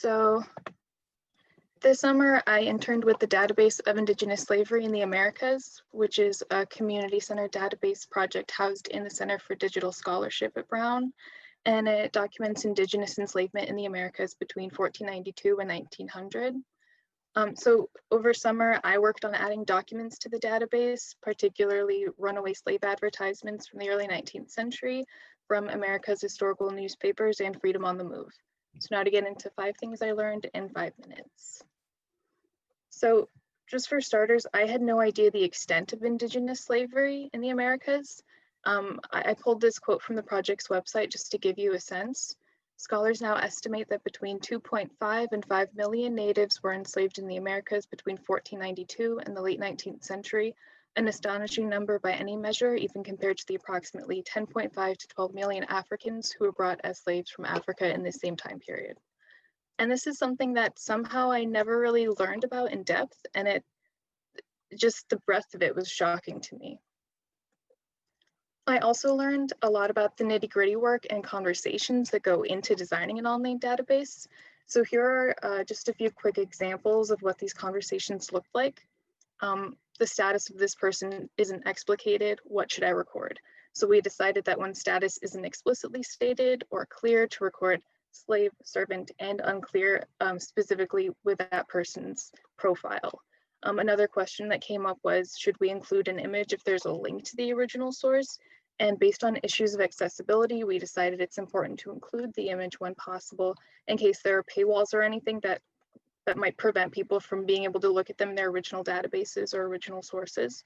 So this summer, I interned with the Database of Indigenous Slavery in the Americas, which is a community-centered database project housed in the Center for Digital Scholarship at Brown, and it documents Indigenous enslavement in the Americas between 1492 and 1900. So over summer, I worked on adding documents to the database, particularly runaway slave advertisements from the early 19th century from America's historical newspapers and Freedom on the Move. So now to get into 5 things I learned in 5 minutes. So just for starters, I had no idea the extent of Indigenous slavery in the Americas. I pulled this quote from the project's website just to give you a sense. Scholars now estimate that between 2.5 and 5 million natives were enslaved in the Americas between 1492 and the late 19th century, an astonishing number by any measure, even compared to the approximately 10.5 to 12 million Africans who were brought as slaves from Africa in this same time period. And this is something that somehow I never really learned about in depth, and just the breadth of it was shocking to me. I also learned a lot about the nitty-gritty work and conversations that go into designing an online database. So here are just a few quick examples of what these conversations looked like. The status of this person isn't explicated. What should I record? So we decided that when status isn't explicitly stated or clear, to record slave, servant, and unclear, specifically with that person's profile. Another question that came up was, should we include an image if there's a link to the original source? And based on issues of accessibility, we decided it's important to include the image when possible in case there are paywalls or anything that might prevent people from being able to look at them in their original databases or original sources.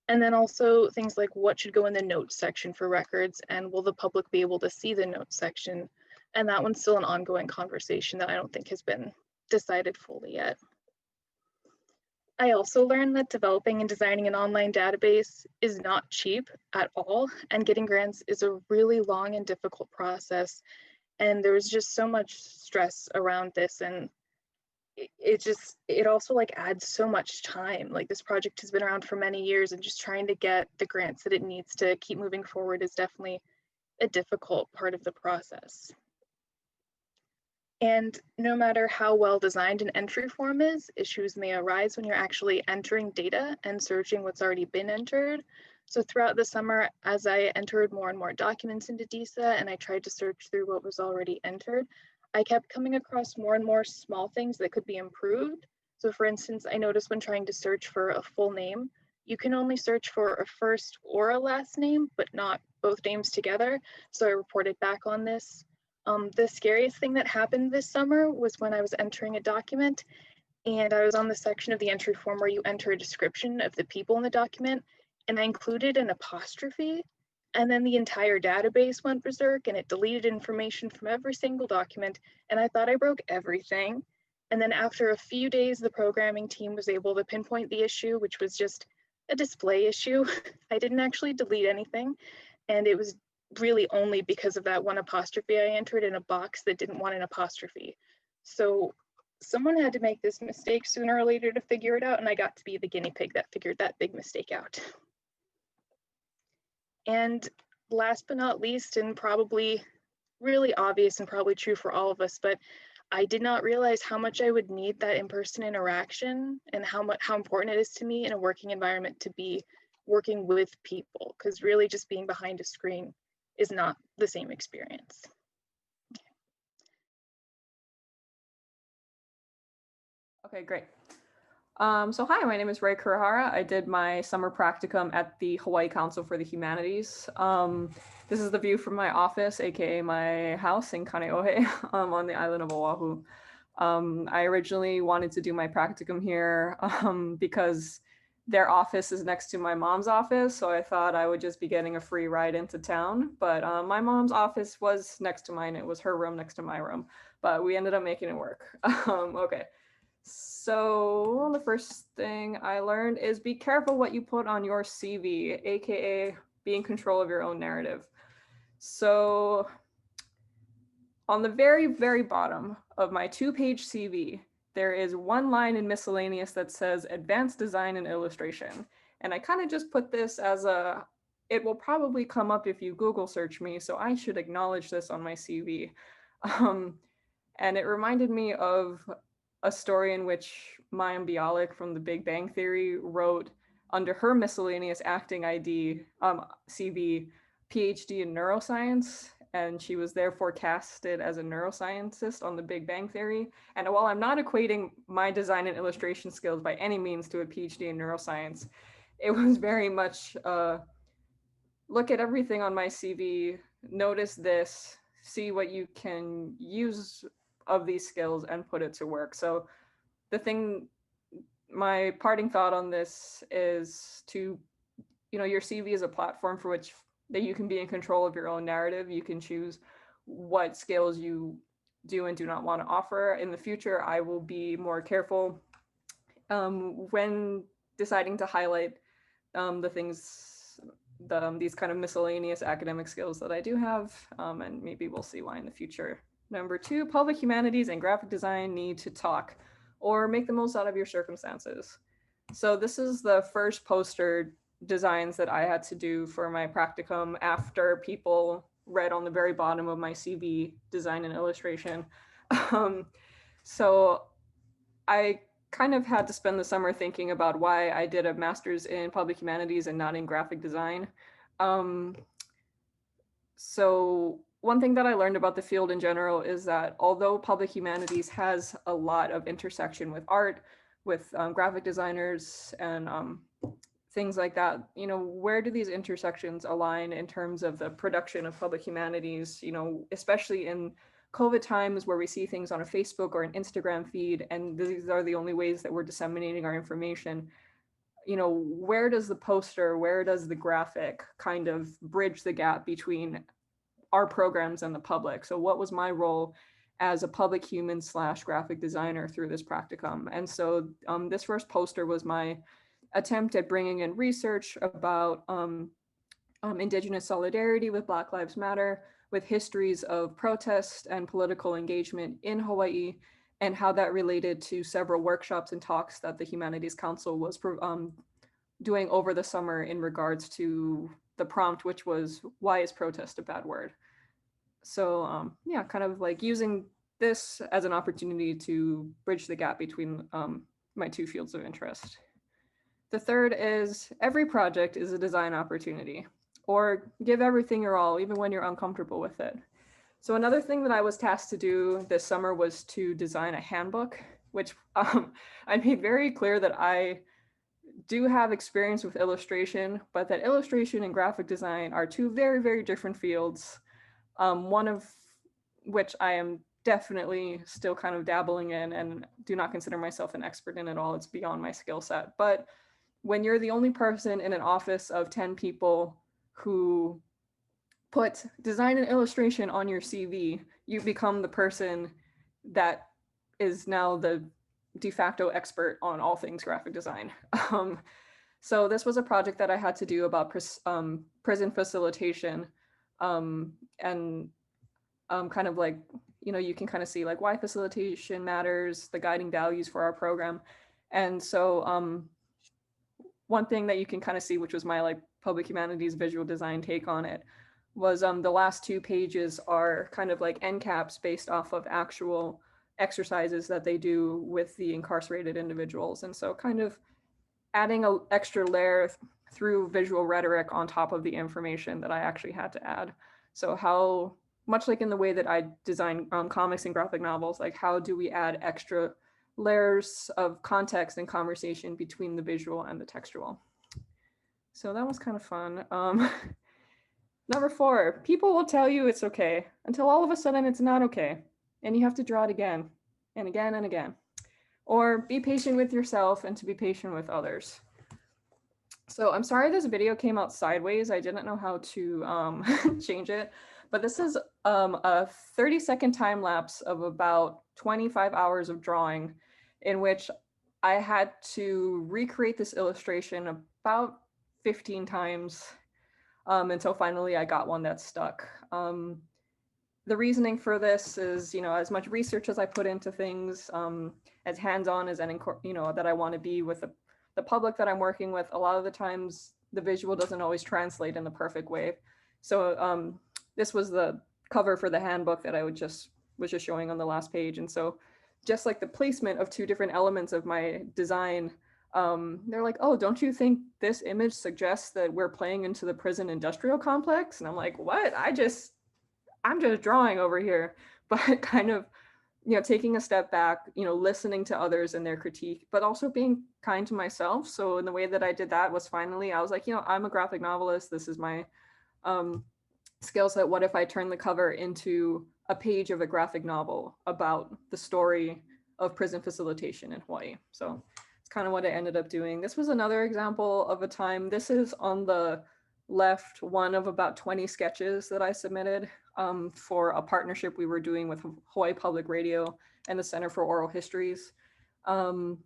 And then also things like what should go in the notes section for records, and will the public be able to see the notes section? And that one's still an ongoing conversation that I don't think has been decided fully yet. I also learned that developing and designing an online database is not cheap at all, and getting grants is a really long and difficult process. And there was just so much stress around this, and it also like adds so much time. Like, this project has been around for many years, and just trying to get the grants that it needs to keep moving forward is definitely a difficult part of the process. And no matter how well designed an entry form is, issues may arise when you're actually entering data and searching what's already been entered. So throughout the summer, as I entered more and more documents into DISA and I tried to search through what was already entered, I kept coming across more and more small things that could be improved. So for instance, I noticed when trying to search for a full name, you can only search for a first or a last name, but not both names together. So I reported back on this. The scariest thing that happened this summer was when I was entering a document, and I was on the section of the entry form where you enter a description of the people in the document, and I included an apostrophe, and then the entire database went berserk and it deleted information from every single document, and I thought I broke everything. And then after a few days, the programming team was able to pinpoint the issue, which was just a display issue. I didn't actually delete anything, and it was really only because of that one apostrophe I entered in a box that didn't want an apostrophe. So someone had to make this mistake sooner or later to figure it out, and I got to be the guinea pig that figured that big mistake out. And last but not least, and probably really obvious and probably true for all of us, but I did not realize how much I would need that in-person interaction and how important it is to me in a working environment to be working with people, because really just being behind a screen is not the same experience. Okay, great. So hi, my name is Ray Kurihara. I did my summer practicum at the Hawaii Council for the Humanities. This is the view from my office, aka my house in Kaneohe on the island of Oahu. I originally wanted to do my practicum here because their office is next to my mom's office, so I thought I would just be getting a free ride into town. But my mom's office was next to mine. It was her room next to my room, but we ended up making it work. Okay. So the first thing I learned is be careful what you put on your CV, aka be in control of your own narrative. So on the very, very bottom of my 2-page CV, there is one line in miscellaneous that says advanced design and illustration. And I kind of just put this as it will probably come up if you Google search me, so I should acknowledge this on my CV. And it reminded me of a story in which Mayim Bialik from The Big Bang Theory wrote under her miscellaneous acting ID, CV, PhD in neuroscience, and she was therefore casted as a neuroscientist on The Big Bang Theory. And while I'm not equating my design and illustration skills by any means to a PhD in neuroscience, it was very much look at everything on my CV, notice this, see what you can use of these skills and put it to work. So the thing, my parting thought on this is to, your CV is a platform for which that you can be in control of your own narrative. You can choose what skills you do and do not want to offer. In the future, I will be more careful when deciding to highlight the things, these kind of miscellaneous academic skills that I do have, and maybe we'll see why in the future. Number 2, public humanities and graphic design need to talk or make the most out of your circumstances. So this is the first poster designs that I had to do for my practicum after people read on the very bottom of my CV design and illustration. So I kind of had to spend the summer thinking about why I did a master's in public humanities and not in graphic design. So one thing that I learned about the field in general is that although public humanities has a lot of intersection with art, with graphic designers and things like that, where do these intersections align in terms of the production of public humanities, especially in COVID times where we see things on a Facebook or an Instagram feed, and these are the only ways that we're disseminating our information. Where does the poster, where does the graphic kind of bridge the gap between our programs and the public? So what was my role as a public human / graphic designer through this practicum? And so this first poster was my attempt at bringing in research about Indigenous solidarity with Black Lives Matter, with histories of protest and political engagement in Hawaii, and how that related to several workshops and talks that the Humanities Council was doing over the summer in regards to the prompt, which was, why is protest a bad word? So yeah, kind of like using this as an opportunity to bridge the gap between my two fields of interest. The third is every project is a design opportunity, or give everything your all, even when you're uncomfortable with it. So another thing that I was tasked to do this summer was to design a handbook, which I made very clear that I do have experience with illustration, but that illustration and graphic design are two very, very different fields, one of which I am definitely still kind of dabbling in and do not consider myself an expert in at all. It's beyond my skill set. But when you're the only person in an office of 10 people who put design and illustration on your CV, you become the person that is now the de facto expert on all things graphic design. So this was a project that I had to do about prison facilitation, and kind of like, you can kind of see like why facilitation matters, the guiding values for our program. And so one thing that you can kind of see, which was my like public humanities visual design take on it, was the last 2 pages are kind of like end caps based off of actual exercises that they do with the incarcerated individuals. And so kind of adding an extra layer through visual rhetoric on top of the information that I actually had to add. So how, much like in the way that I design comics and graphic novels, like how do we add extra layers of context and conversation between the visual and the textual? So that was kind of fun. Number 4, people will tell you it's okay until all of a sudden it's not okay. And you have to draw it again and again and again. Or be patient with yourself and to be patient with others. So I'm sorry this video came out sideways. I didn't know how to change it. But this is a 30-second time lapse of about 25 hours of drawing in which I had to recreate this illustration about 15 times until finally I got one that stuck. The reasoning for this is, as much research as I put into things, as hands-on as any, that I want to be with the public that I'm working with, a lot of the times the visual doesn't always translate in the perfect way. So this was the cover for the handbook that I would just was just showing on the last page. And so just like the placement of two different elements of my design, they're like, oh, don't you think this image suggests that we're playing into the prison industrial complex? And I'm like, what? I'm just drawing over here. But kind of, taking a step back, listening to others and their critique, but also being kind to myself. So in the way that I did that was finally, I was like, I'm a graphic novelist. This is my skill set. What if I turn the cover into a page of a graphic novel about the story of prison facilitation in Hawaii? So it's kind of what I ended up doing. This was another example of a time. This is on the left, one of about 20 sketches that I submitted for a partnership we were doing with Hawaii Public Radio and the Center for Oral Histories. And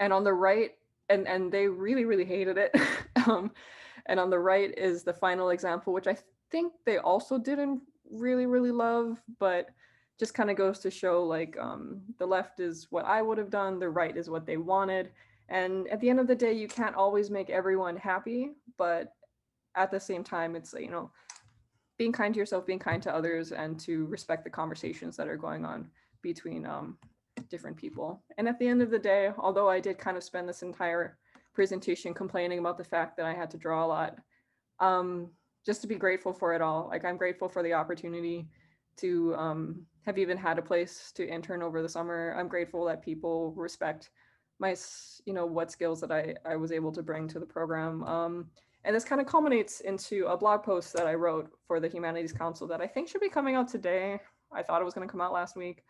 on the right, and they really, really hated it. And on the right is the final example, which I think they also didn't really, really love, but just kind of goes to show like the left is what I would have done, the right is what they wanted. And at the end of the day, you can't always make everyone happy, but at the same time, it's, being kind to yourself, being kind to others, and to respect the conversations that are going on between different people. And at the end of the day, although I did kind of spend this entire presentation complaining about the fact that I had to draw a lot, just to be grateful for it all. Like, I'm grateful for the opportunity to have even had a place to intern over the summer. I'm grateful that people respect my, what skills that I was able to bring to the program. And this kind of culminates into a blog post that I wrote for the Humanities Council that I think should be coming out today. I thought it was going to come out last week.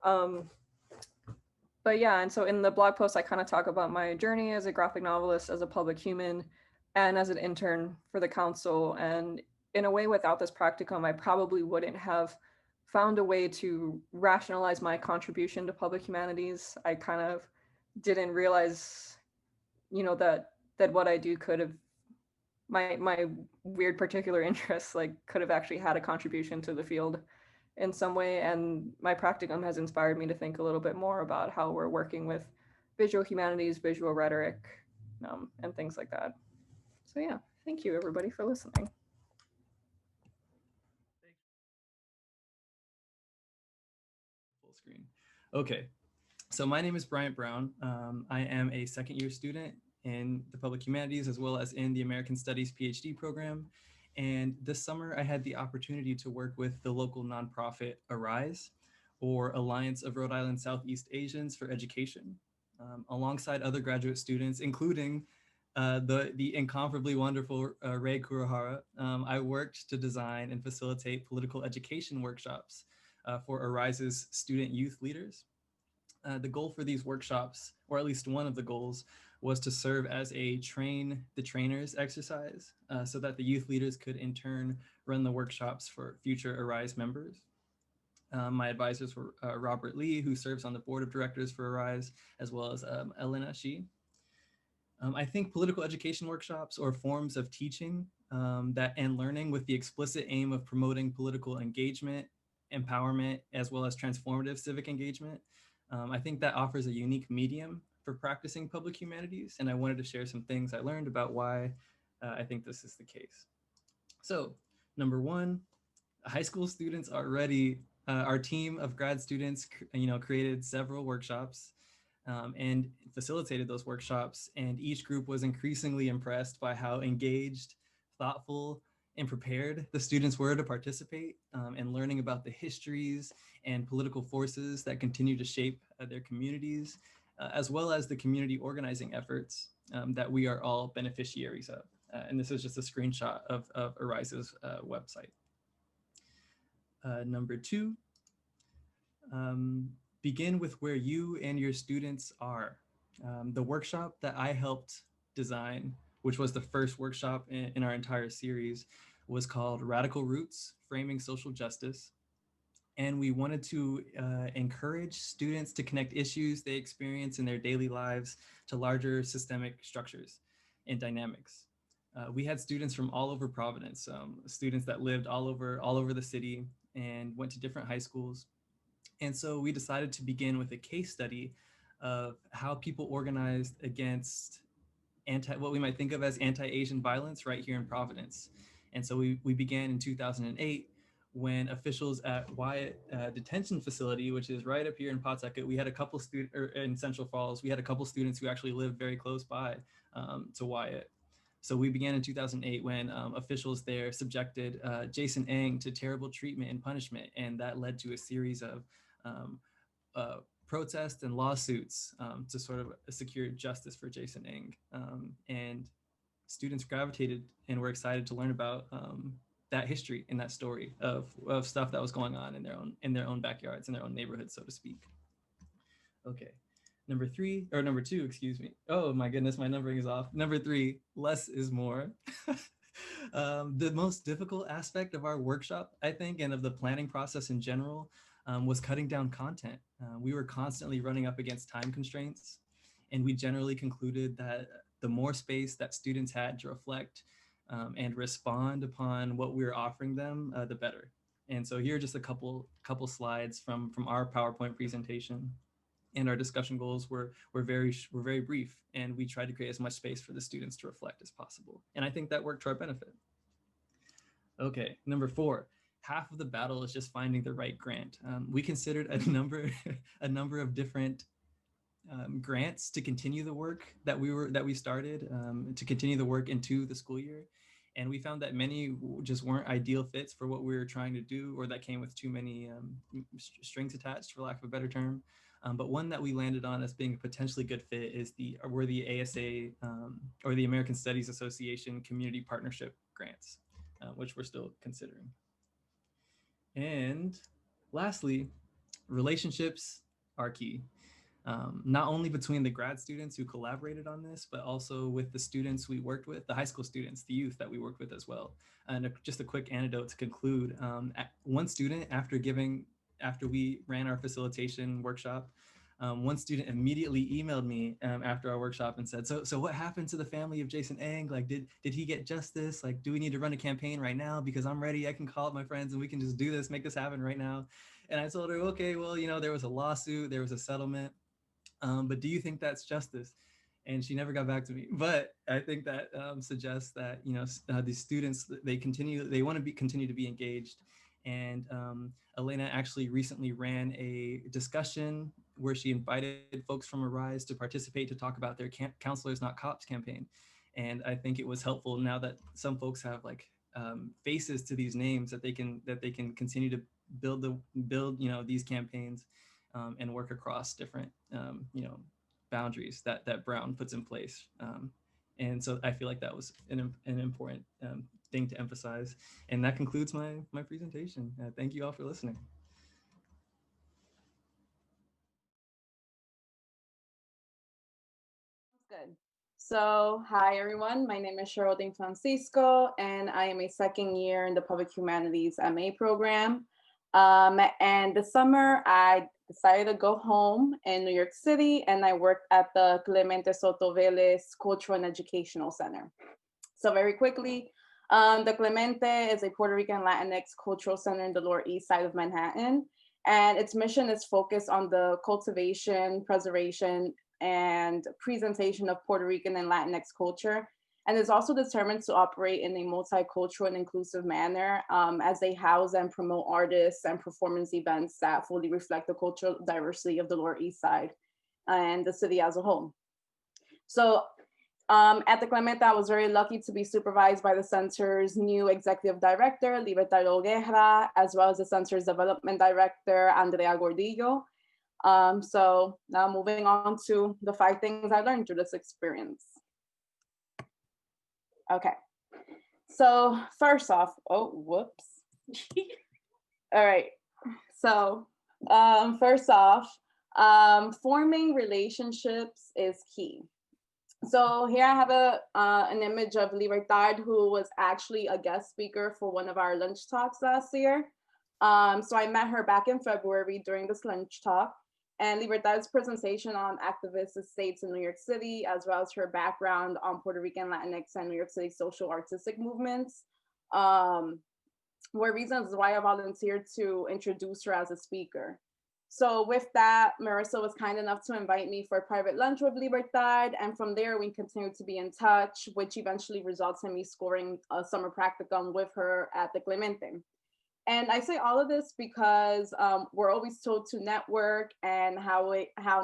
But yeah, and so in the blog post, I kind of talk about my journey as a graphic novelist, as a public human, and as an intern for the council. And in a way, without this practicum, I probably wouldn't have found a way to rationalize my contribution to public humanities. I kind of didn't realize, that what I do could have, my weird particular interests, like, could have actually had a contribution to the field in some way. And my practicum has inspired me to think a little bit more about how we're working with visual humanities, visual rhetoric, and things like that. So yeah, thank you everybody for listening. Full screen. Okay, so my name is Bryant Brown. I am a second year student in the public humanities as well as in the American Studies PhD program. And this summer I had the opportunity to work with the local nonprofit Arise, or Alliance of Rhode Island Southeast Asians for Education, alongside other graduate students, including the incomparably wonderful Ray Kurohara. I worked to design and facilitate political education workshops for Arise's student youth leaders. The goal for these workshops, or at least one of the goals, was to serve as a train the trainers exercise so that the youth leaders could in turn run the workshops for future Arise members. My advisors were Robert Lee, who serves on the board of directors for Arise, as well as Elena Shi. I think political education workshops, or forms of teaching that and learning with the explicit aim of promoting political engagement, empowerment, as well as transformative civic engagement, I think that offers a unique medium for practicing public humanities. And I wanted to share some things I learned about why I think this is the case. So, number one, high school students already, our team of grad students, created several workshops and facilitated those workshops. And each group was increasingly impressed by how engaged, thoughtful, and prepared the students were to participate in learning about the histories and political forces that continue to shape their communities, as well as the community organizing efforts that we are all beneficiaries of. And this is just a screenshot of Arise's website. Number two, begin with where you and your students are. The workshop that I helped design, which was the first workshop in our entire series, was called Radical Roots, Framing Social Justice. And we wanted to encourage students to connect issues they experience in their daily lives to larger systemic structures and dynamics. We had students from all over Providence, students that lived all over the city and went to different high schools. And so we decided to begin with a case study of how people organized against what we might think of as anti-Asian violence right here in Providence. And so we began in 2008 when officials at Wyatt Detention Facility, which is right up here in Pawtucket, we had a couple students, or in Central Falls, we had a couple students who actually lived very close by to Wyatt. So we began in 2008 when officials there subjected Jason Eng to terrible treatment and punishment, and that led to a series of protests and lawsuits to sort of secure justice for Jason Eng. And students gravitated and were excited to learn about that history and that story of stuff that was going on in their own backyards, in their own neighborhoods, so to speak. Okay. Number two, excuse me. Oh my goodness, my numbering is off. Number 3, less is more. The most difficult aspect of our workshop, I think, and of the planning process in general, was cutting down content. We were constantly running up against time constraints, and we generally concluded that the more space that students had to reflect and respond upon what we were offering them, the better. And so here are just a couple slides from our PowerPoint presentation. And our discussion goals were very brief, and we tried to create as much space for the students to reflect as possible. And I think that worked to our benefit. Okay, number 4, half of the battle is just finding the right grant. We considered a number of different grants to continue the work that we started, to continue the work into the school year. And we found that many just weren't ideal fits for what we were trying to do, or that came with too many strings attached, for lack of a better term. But one that we landed on as being a potentially good fit were the ASA or the American Studies Association Community Partnership Grants, which we're still considering. And lastly, relationships are key. Not only between the grad students who collaborated on this, but also with the students we worked with, the high school students, the youth that we worked with as well. And just a quick anecdote to conclude, one student, after we ran our facilitation workshop, one student immediately emailed me after our workshop and said, so what happened to the family of Jason Eng? Like, did he get justice? Like, do we need to run a campaign right now? Because I'm ready, I can call up my friends and we can just do this, make this happen right now. And I told her, okay, well, there was a lawsuit, there was a settlement. But do you think that's justice? And she never got back to me. But I think that suggests that these students, they want to continue to be engaged. And Elena actually recently ran a discussion where she invited folks from Arise to participate to talk about their Counselors Not Cops campaign. And I think it was helpful now that some folks have faces to these names, that they can continue to build these campaigns. And work across different, boundaries that Brown puts in place. And so I feel like that was an important thing to emphasize. And that concludes my presentation. Thank you all for listening. Good. So, hi everyone. My name is Cheryl Francisco, and I am a second year in the Public Humanities MA program. And this summer, I decided to go home in New York City, and I worked at the Clemente Soto Vélez Cultural and Educational Center. So very quickly, the Clemente is a Puerto Rican Latinx cultural center in the Lower East Side of Manhattan, and its mission is focused on the cultivation, preservation, and presentation of Puerto Rican and Latinx culture, and is also determined to operate in a multicultural and inclusive manner as they house and promote artists and performance events that fully reflect the cultural diversity of the Lower East Side and the city as a whole. So at the Clemente, I was very lucky to be supervised by the center's new executive director, Libertad Guerra, as well as the center's development director, Andrea Gordillo. So now moving on to the 5 things I learned through this experience. Okay, so first off, oh, whoops. All right, so first off, forming relationships is key. So here I have an image of Libertad, who was actually a guest speaker for one of our lunch talks last year. So I met her back in February during this lunch talk, and Libertad's presentation on activist estates in New York City, as well as her background on Puerto Rican, Latinx, and New York City social artistic movements, were reasons why I volunteered to introduce her as a speaker. So with that, Marissa was kind enough to invite me for a private lunch with Libertad, and from there we continued to be in touch, which eventually results in me scoring a summer practicum with her at the Clemente. And I say all of this because we're always told to network and how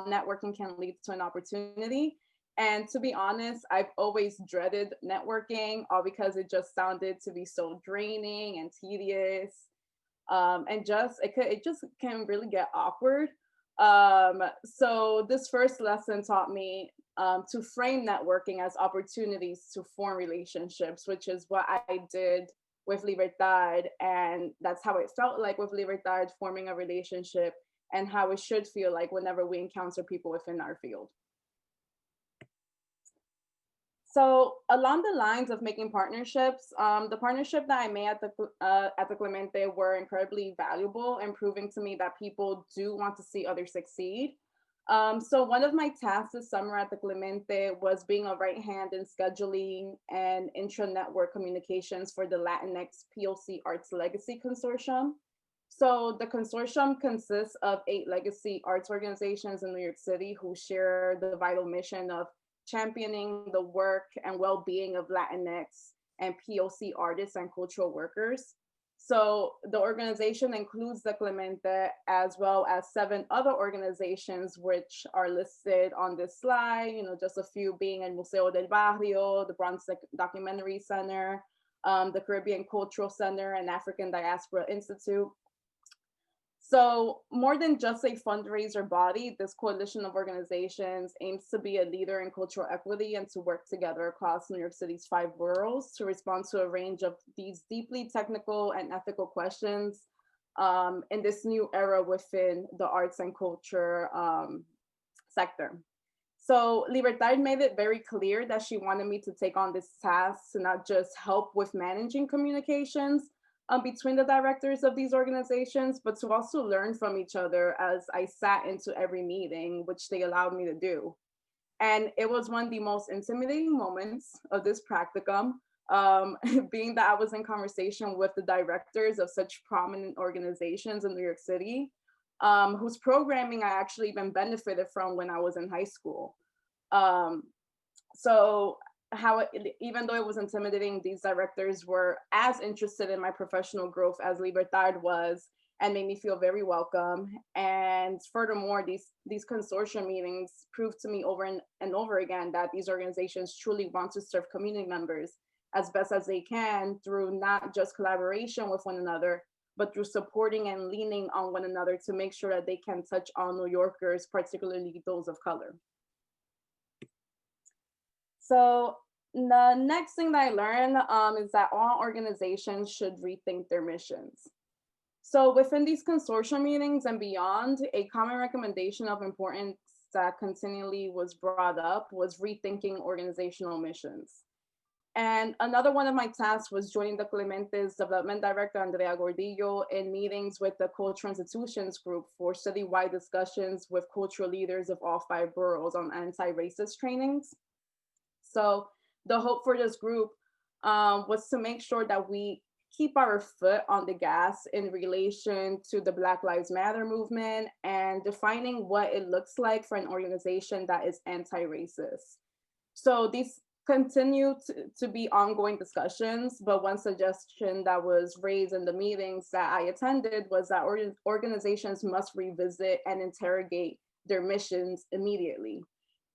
networking can lead to an opportunity. And to be honest, I've always dreaded networking, all because it just sounded to be so draining and tedious, and it just can really get awkward. So this first lesson taught me to frame networking as opportunities to form relationships, which is what I did with Libertad. And that's how it felt like with Libertad, forming a relationship, and how it should feel like whenever we encounter people within our field. So along the lines of making partnerships, the partnership that I made at the Clemente were incredibly valuable and proving to me that people do want to see others succeed. So one of my tasks this summer at the Clemente was being a right hand in scheduling and intra-network communications for the Latinx POC Arts Legacy Consortium. So the consortium consists of 8 legacy arts organizations in New York City who share the vital mission of championing the work and well-being of Latinx and POC artists and cultural workers. So the organization includes the Clemente as well as 7 other organizations which are listed on this slide, just a few being El Museo del Barrio, the Bronx Documentary Center, the Caribbean Cultural Center, and African Diaspora Institute. So more than just a fundraiser body, this coalition of organizations aims to be a leader in cultural equity and to work together across New York City's 5 boroughs to respond to a range of these deeply technical and ethical questions in this new era within the arts and culture sector. So Libertad made it very clear that she wanted me to take on this task to not just help with managing communications between the directors of these organizations, but to also learn from each other as I sat into every meeting, which they allowed me to do. And it was one of the most intimidating moments of this practicum, being that I was in conversation with the directors of such prominent organizations in New York City, whose programming I actually even benefited from when I was in high school. So even though it was intimidating, these directors were as interested in my professional growth as Libertad was, and made me feel very welcome. And furthermore, these consortium meetings proved to me over and over again that these organizations truly want to serve community members as best as they can through not just collaboration with one another, but through supporting and leaning on one another to make sure that they can touch on New Yorkers, particularly those of color. So the next thing that I learned is that all organizations should rethink their missions. So within these consortium meetings and beyond, a common recommendation of importance that continually was brought up was rethinking organizational missions. And another one of my tasks was joining the Clemente's development director, Andrea Gordillo, in meetings with the Cultural Institutions Group for citywide discussions with cultural leaders of all 5 boroughs on anti-racist trainings. So the hope for this group was to make sure that we keep our foot on the gas in relation to the Black Lives Matter movement and defining what it looks like for an organization that is anti-racist. So these continue to be ongoing discussions, but one suggestion that was raised in the meetings that I attended was that organizations must revisit and interrogate their missions immediately.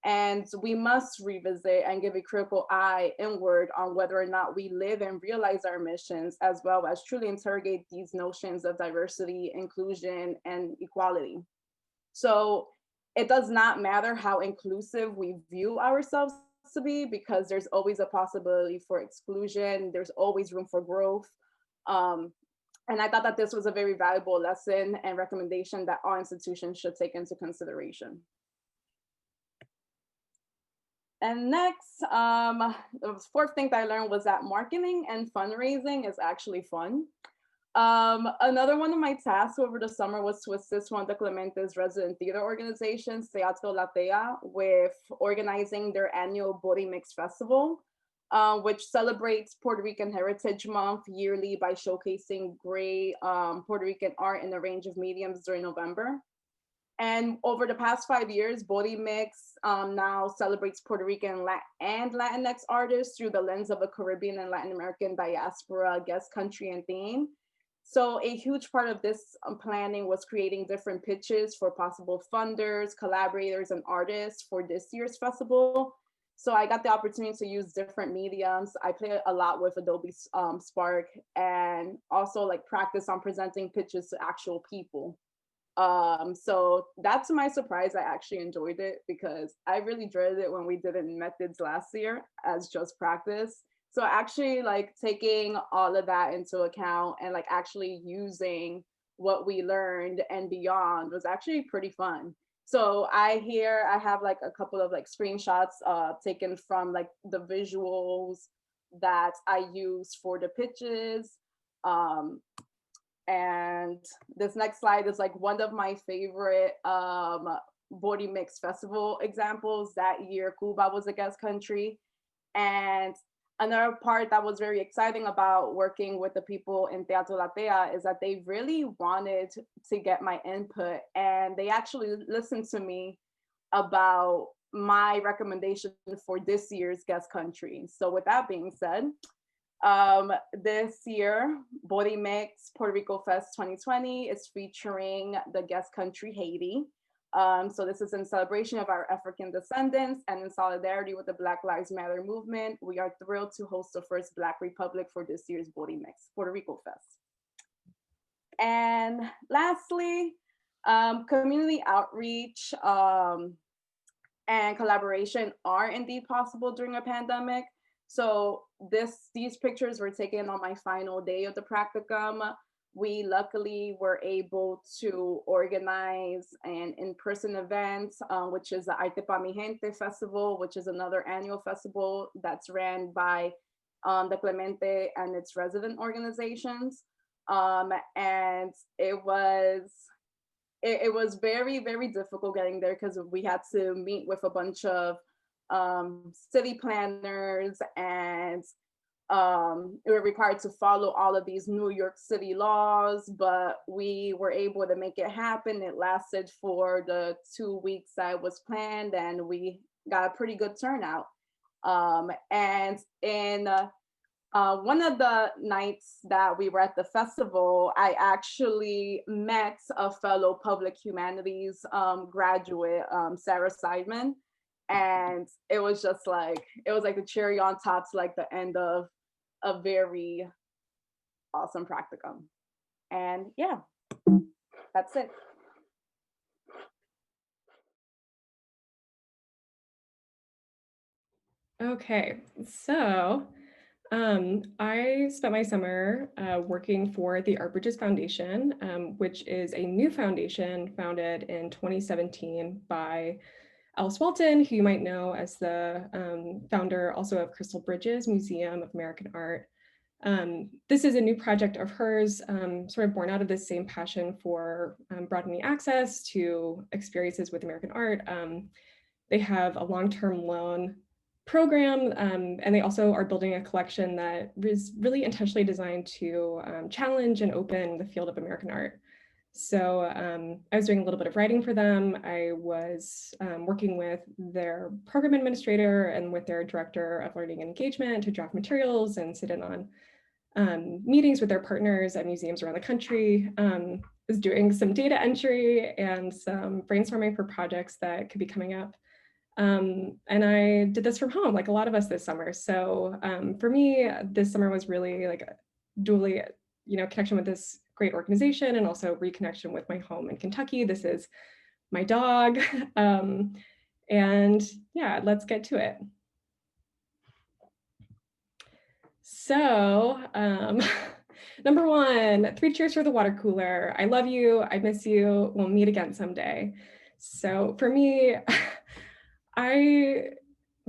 And we must revisit and give a critical eye inward on whether or not we live and realize our missions, as well as truly interrogate these notions of diversity, inclusion, and equality. So it does not matter how inclusive we view ourselves to be, because there's always a possibility for exclusion. There's always room for growth. And I thought that this was a very valuable lesson and recommendation that all institutions should take into consideration. And next, the 4th thing that I learned was that marketing and fundraising is actually fun. Another one of my tasks over the summer was to assist one of the Clemente's resident theater organizations, Teatro Latea, with organizing their annual Body Mix Festival, which celebrates Puerto Rican Heritage Month yearly by showcasing great Puerto Rican art in a range of mediums during November. And over the past 5 years, Body Mix now celebrates Puerto Rican and Latinx artists through the lens of a Caribbean and Latin American diaspora guest country and theme. So a huge part of this planning was creating different pitches for possible funders, collaborators, and artists for this year's festival. So I got the opportunity to use different mediums. I play a lot with Adobe Spark, and also like practice on presenting pitches to actual people. So that's my surprise. I actually enjoyed it because I really dreaded it when we did it in methods last year as just practice. So actually like taking all of that into account and like actually using what we learned and beyond was actually pretty fun. So I have like a couple of like screenshots taken from like the visuals that I use for the pitches. Um, and this next slide is like one of my favorite body mix festival examples. That year, Cuba was a guest country. And another part that was very exciting about working with the people in Teatro Latea is that they really wanted to get my input, and they actually listened to me about my recommendation for this year's guest country. So with that being said, this year, Body Mix Puerto Rico Fest 2020 is featuring the guest country Haiti. So this is in celebration of our African descendants and in solidarity with the Black Lives Matter movement. We are thrilled to host the first Black Republic for this year's Body Mix Puerto Rico Fest. And lastly, community outreach and collaboration are indeed possible during a pandemic. So these pictures were taken on my final day of the practicum. We luckily were able to organize an in-person event, which is the Arte Pa Mi Gente Festival, which is another annual festival that's ran by the Clemente and its resident organizations. And it was very, very difficult getting there because we had to meet with a bunch of city planners, and we were required to follow all of these New York City laws, but we were able to make it happen. It lasted for the 2 weeks that was planned, and we got a pretty good turnout. And in one of the nights that we were at the festival, I actually met a fellow public humanities graduate, Sarah Seidman. And it was like the cherry on top to like the end of a very awesome practicum. And yeah, that's it. Okay, so I spent my summer working for the Art Bridges Foundation, which is a new foundation founded in 2017 by Alice Walton, who you might know as the founder also of Crystal Bridges Museum of American Art. This is a new project of hers, sort of born out of this same passion for broadening access to experiences with American art. They have a long-term loan program, and they also are building a collection that is really intentionally designed to challenge and open the field of American art. So I was doing a little bit of writing for them. I was working with their program administrator and with their director of learning and engagement to draft materials and sit in on meetings with their partners at museums around the country. Was doing some data entry and some brainstorming for projects that could be coming up. And I did this from home, like a lot of us this summer. So for me, this summer was really like a dually, connection with this great organization and also reconnection with my home in Kentucky. This is my dog. And yeah, let's get to it. So number one, 3 cheers for the water cooler. I love you. I miss you. We'll meet again someday. So for me, I'm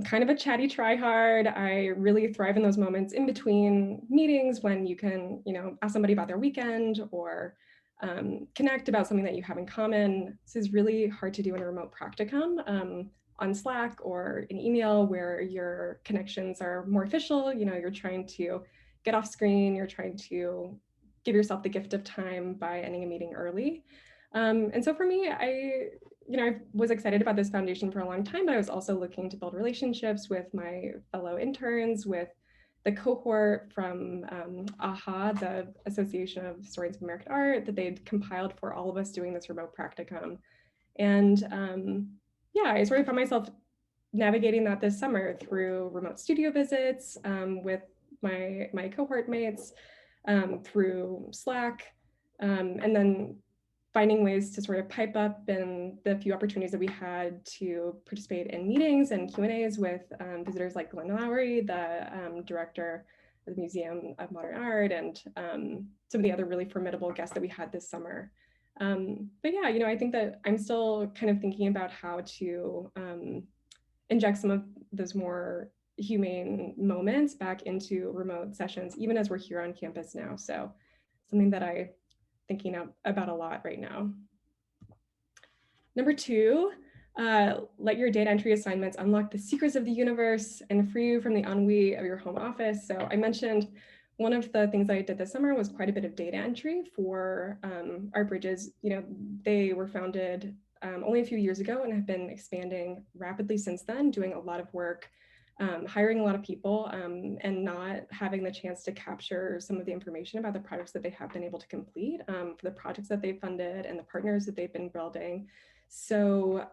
kind of a chatty tryhard. I really thrive in those moments in between meetings when you can, ask somebody about their weekend or connect about something that you have in common. This is really hard to do in a remote practicum on Slack or an email where your connections are more official. You're trying to get off screen. You're trying to give yourself the gift of time by ending a meeting early. And so for me, I was excited about this foundation for a long time, but I was also looking to build relationships with my fellow interns, with the cohort from AHA, the Association of Historians of American Art, that they'd compiled for all of us doing this remote practicum. And yeah, I sort of found myself navigating that this summer through remote studio visits with my cohort mates, through Slack, and then finding ways to sort of pipe up in the few opportunities that we had to participate in meetings and Q&As with visitors like Glenn Lowry, the director of the Museum of Modern Art, and some of the other really formidable guests that we had this summer. But yeah, I think that I'm still kind of thinking about how to inject some of those more humane moments back into remote sessions, even as we're here on campus now. So something that I'm thinking about a lot right now. Number 2, let your data entry assignments unlock the secrets of the universe and free you from the ennui of your home office. So I mentioned one of the things I did this summer was quite a bit of data entry for our bridges. They were founded only a few years ago and have been expanding rapidly since then, doing a lot of work, hiring a lot of people, and not having the chance to capture some of the information about the projects that they have been able to complete, for the projects that they've funded and the partners that they've been building. So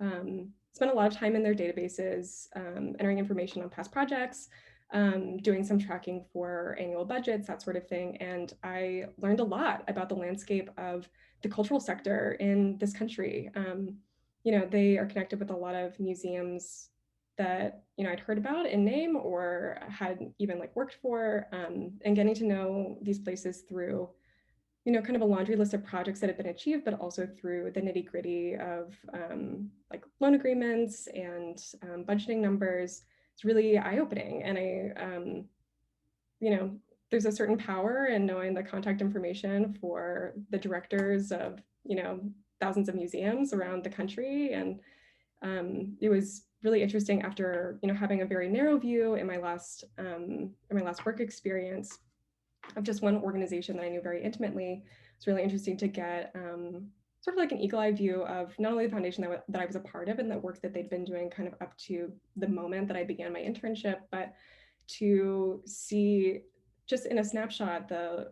spent a lot of time in their databases, entering information on past projects, doing some tracking for annual budgets, that sort of thing. And I learned a lot about the landscape of the cultural sector in this country. They are connected with a lot of museums that I'd heard about in name or had even worked for, and getting to know these places through kind of a laundry list of projects that have been achieved, but also through the nitty gritty of loan agreements and budgeting numbers. It's really eye-opening. And there's a certain power in knowing the contact information for the directors of, thousands of museums around the country. And it was really interesting after, having a very narrow view in my last work experience of just one organization that I knew very intimately. It's really interesting to get sort of like an eagle eye view of not only the foundation that I was a part of and the work that they'd been doing kind of up to the moment that I began my internship, but to see just in a snapshot the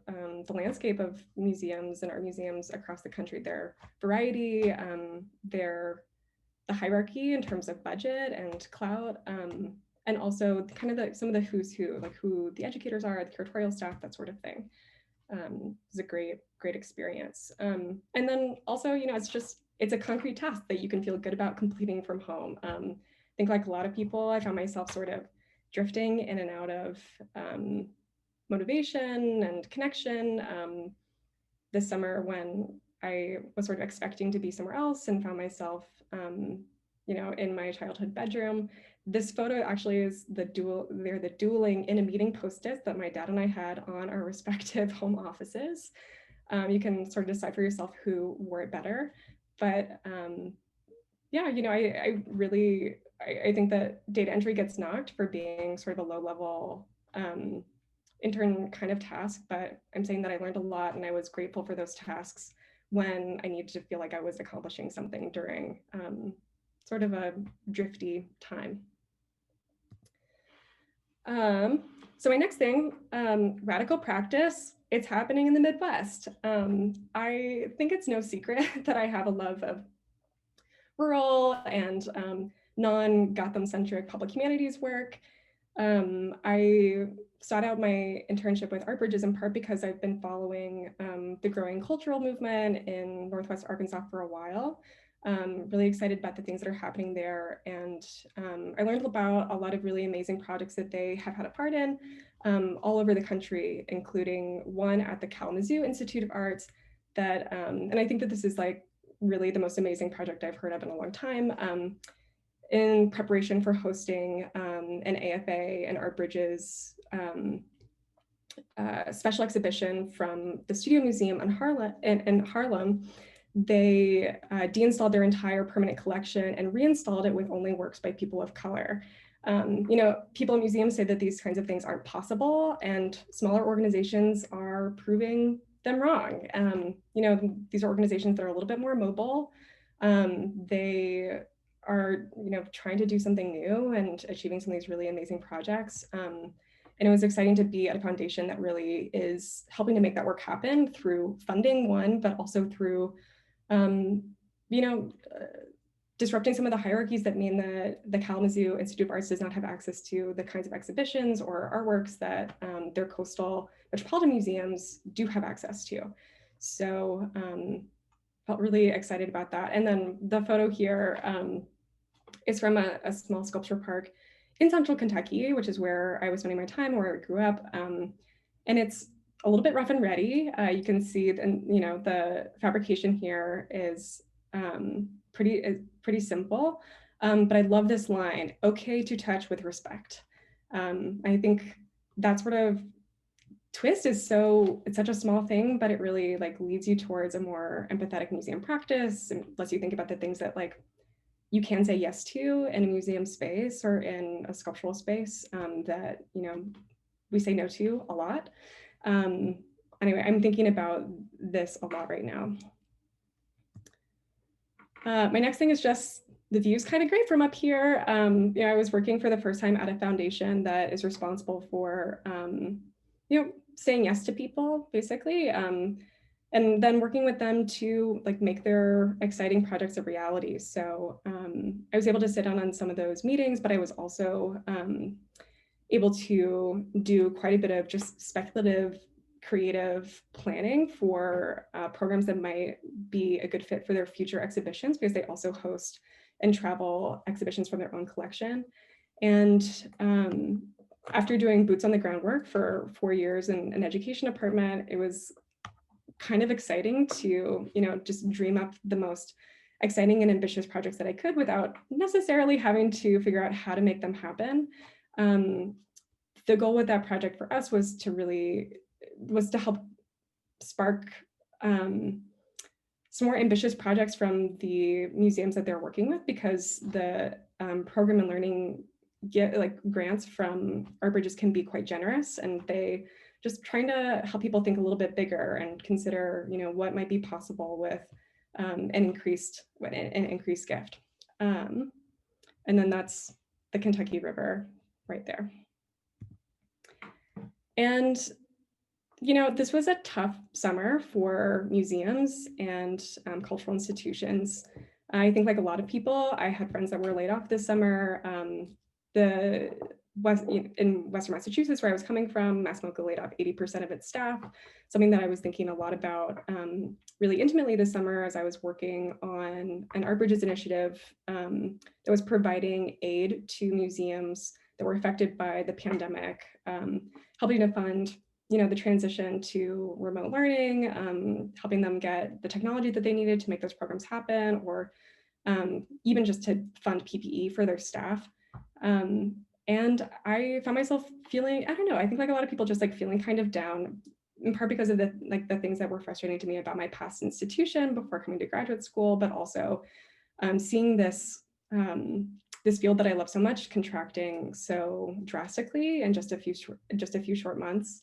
landscape of museums and art museums across the country, their variety, the hierarchy in terms of budget and clout, and also kind of some of the who's who, like who the educators are, the curatorial staff, that sort of thing. It's a great experience. And then also, it's a concrete task that you can feel good about completing from home. I think like a lot of people, I found myself sort of drifting in and out of motivation and connection this summer when I was sort of expecting to be somewhere else and found myself, in my childhood bedroom. This photo actually is the dueling in a meeting post-its that my dad and I had on our respective home offices. You can sort of decide for yourself who wore it better. But yeah, I think that data entry gets knocked for being sort of a low-level intern kind of task, but I'm saying that I learned a lot and I was grateful for those tasks when I needed to feel like I was accomplishing something during sort of a drifty time. So my next thing, radical practice, it's happening in the Midwest. I think it's no secret that I have a love of rural and non-Gotham-centric public humanities work. I sought out my internship with Art Bridges in part because I've been following the growing cultural movement in Northwest Arkansas for a while. Really excited about the things that are happening there. And I learned about a lot of really amazing projects that they have had a part in all over the country, including one at the Kalamazoo Institute of Arts that, and I think that this is like really the most amazing project I've heard of in a long time. In preparation for hosting an AFA and Art Bridges special exhibition from the Studio Museum in Harlem, they deinstalled their entire permanent collection and reinstalled it with only works by people of color. People in museums say that these kinds of things aren't possible, and smaller organizations are proving them wrong. These are organizations that are a little bit more mobile. They are, trying to do something new and achieving some of these really amazing projects. And it was exciting to be at a foundation that really is helping to make that work happen through funding, one, but also through, disrupting some of the hierarchies that mean that the Kalamazoo Institute of Arts does not have access to the kinds of exhibitions or artworks that their coastal metropolitan museums do have access to. So felt really excited about that. And then the photo here is from a small sculpture park in central Kentucky, which is where I was spending my time, where I grew up. And it's a little bit rough and ready. You can see, the fabrication here is pretty simple, but I love this line, okay to touch with respect. I think that sort of twist is it's such a small thing, but it really like leads you towards a more empathetic museum practice and lets you think about the things that like you can say yes to in a museum space or in a sculptural space that, we say no to a lot. Anyway, I'm thinking about this a lot right now. My next thing is just the view's kind of great from up here. I was working for the first time at a foundation that is responsible for, saying yes to people, basically, and then working with them to like make their exciting projects a reality. So I was able to sit down on some of those meetings, but I was also able to do quite a bit of just speculative creative planning for programs that might be a good fit for their future exhibitions, because they also host and travel exhibitions from their own collection. And after doing boots on the ground work for 4 years in an education department, it was kind of exciting to, just dream up the most exciting and ambitious projects that I could without necessarily having to figure out how to make them happen. The goal with that project for us was to help spark some more ambitious projects from the museums that they're working with, because the program and learning grants from Art Bridges can be quite generous, and they just trying to help people think a little bit bigger and consider, what might be possible with an increased gift. And then that's the Kentucky River right there. And this was a tough summer for museums and cultural institutions. I think like a lot of people, I had friends that were laid off this summer. In Western Massachusetts, where I was coming from, MassMoCA laid off 80% of its staff, something that I was thinking a lot about really intimately this summer as I was working on an Art Bridges initiative that was providing aid to museums that were affected by the pandemic, helping to fund the transition to remote learning, helping them get the technology that they needed to make those programs happen, or even just to fund PPE for their staff. And I found myself feeling, I don't know, I think like a lot of people just like feeling kind of down, in part because of the things that were frustrating to me about my past institution before coming to graduate school, but also seeing this field that I love so much contracting so drastically in just a few short months.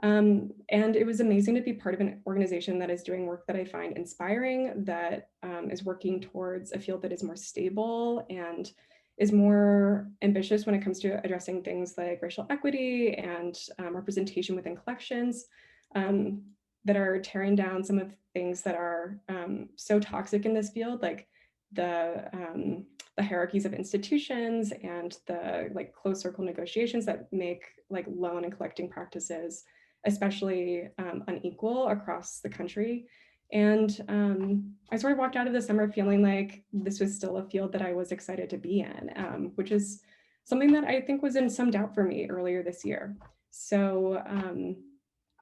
And it was amazing to be part of an organization that is doing work that I find inspiring, that is working towards a field that is more stable and is more ambitious when it comes to addressing things like racial equity and representation within collections, that are tearing down some of the things that are so toxic in this field, like the hierarchies of institutions and the like closed circle negotiations that make like loan and collecting practices especially unequal across the country. And I sort of walked out of the summer feeling like this was still a field that I was excited to be in, which is something that I think was in some doubt for me earlier this year. So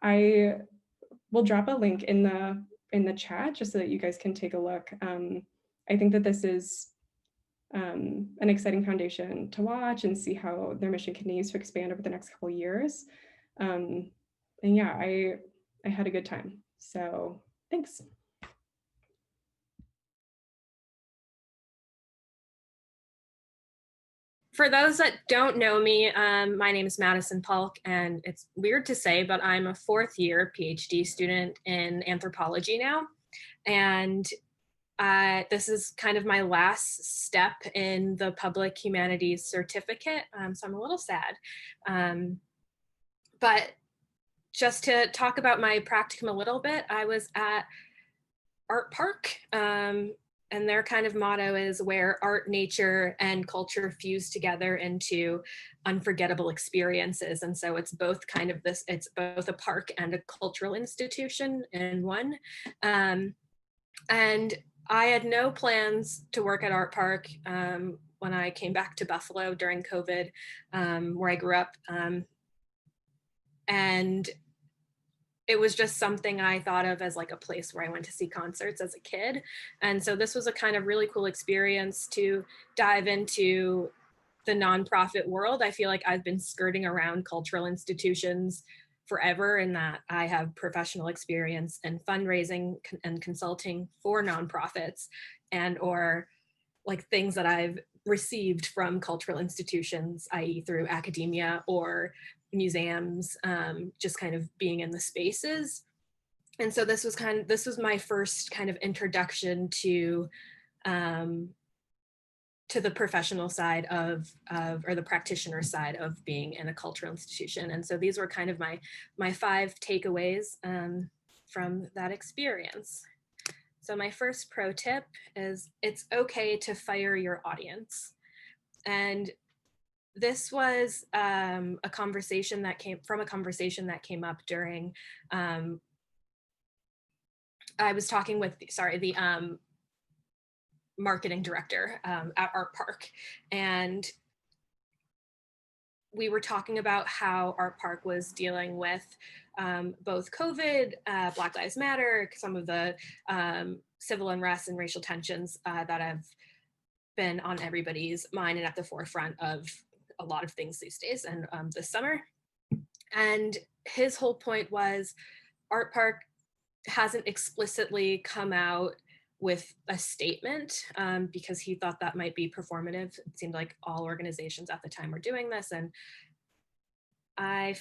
I will drop a link in the chat just so that you guys can take a look. I think that this is an exciting foundation to watch and see how their mission continues to expand over the next couple of years. And yeah, I had a good time. So thanks. For those that don't know me, my name is Madison Polk, and it's weird to say, but I'm a 4th year PhD student in anthropology now. And this is kind of my last step in the public humanities certificate, so I'm a little sad. But just to talk about my practicum a little bit, I was at Art Park, and their kind of motto is where art, nature, and culture fuse together into unforgettable experiences. And so it's both kind of this, it's both a park and a cultural institution in one. And I had no plans to work at Art Park when I came back to Buffalo during COVID, where I grew up. And it was just something I thought of as like a place where I went to see concerts as a kid. And so this was a kind of really cool experience to dive into the nonprofit world. I feel like I've been skirting around cultural institutions forever, in that I have professional experience in fundraising and consulting for nonprofits, and or like things that I've received from cultural institutions, i.e. through academia or museums, just kind of being in the spaces. And so this was my first kind of introduction to the professional side of or the practitioner side of being in a cultural institution. And so these were kind of my 5 takeaways from that experience. So my first pro tip is it's okay to fire your audience. And this was a conversation that came up during, I was talking with, the marketing director at Art Park. And we were talking about how Art Park was dealing with both COVID, Black Lives Matter, some of the civil unrest and racial tensions that have been on everybody's mind and at the forefront of a lot of things these days and this summer. And his whole point was Art Park hasn't explicitly come out with a statement because he thought that might be performative. It seemed like all organizations at the time were doing this, and I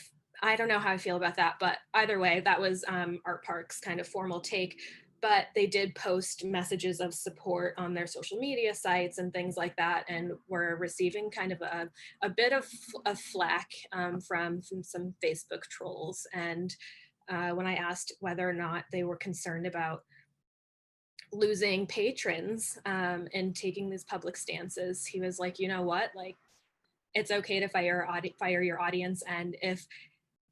don't know how I feel about that, but either way, that was Art Park's kind of formal take. But they did post messages of support on their social media sites and things like that, and were receiving kind of a bit of flack from some Facebook trolls. And when I asked whether or not they were concerned about losing patrons and taking these public stances, he was like, you know what, like, it's okay to fire your audience. And if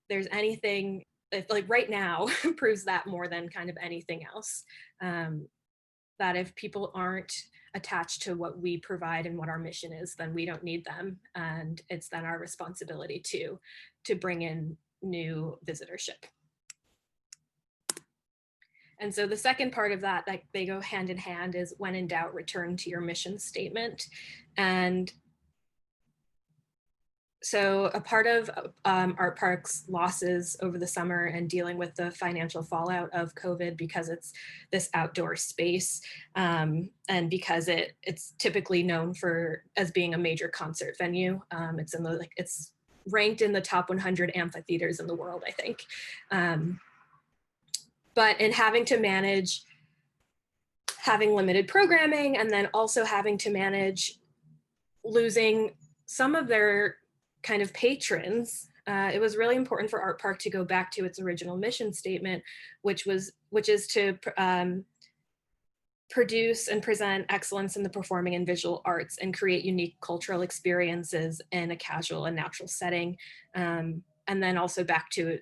there's anything, if like right now proves that more than kind of anything else, that if people aren't attached to what we provide and what our mission is, then we don't need them. And it's then our responsibility to bring in new visitorship. And so the second part of that they go hand in hand, is when in doubt, return to your mission statement. And so a part of Art Park's losses over the summer and dealing with the financial fallout of COVID, because it's this outdoor space and because it's typically known as being a major concert venue. It's ranked in the top 100 amphitheaters in the world, I think. But in having to manage having limited programming, and then also having to manage losing some of their kind of patrons, it was really important for Art Park to go back to its original mission statement, which is to produce and present excellence in the performing and visual arts and create unique cultural experiences in a casual and natural setting. And then also back to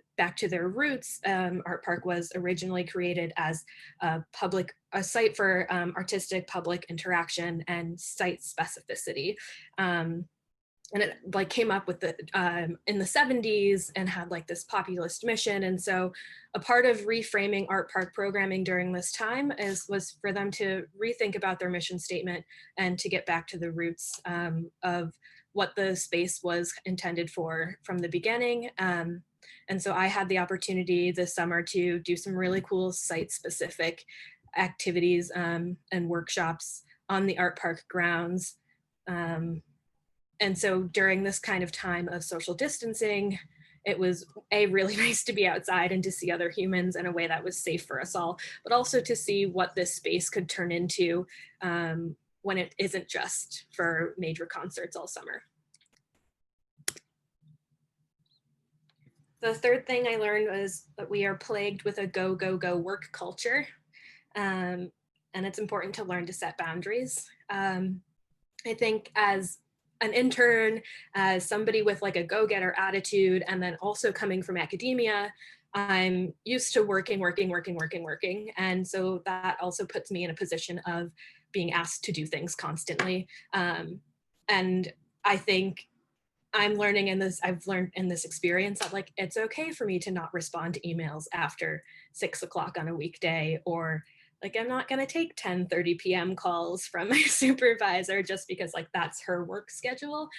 their roots. Art Park was originally created as a site for artistic public interaction and site specificity. And it like came up with in the 70s and had like this populist mission. And so a part of reframing Art Park programming during this time was for them to rethink about their mission statement and to get back to the roots of what the space was intended for from the beginning. And so I had the opportunity this summer to do some really cool site-specific activities and workshops on the Art Park grounds. And so during this kind of time of social distancing, it was really nice to be outside and to see other humans in a way that was safe for us all, but also to see what this space could turn into when it isn't just for major concerts all summer. The third thing I learned was that we are plagued with a go, go, go work culture. And it's important to learn to set boundaries. I think as an intern, as somebody with like a go-getter attitude, and then also coming from academia, I'm used to working. And so that also puts me in a position of being asked to do things constantly. And I think I've learned in this experience that like, it's okay for me to not respond to emails after 6 o'clock on a weekday, or like, I'm not going to take 10:30 p.m. calls from my supervisor just because like that's her work schedule.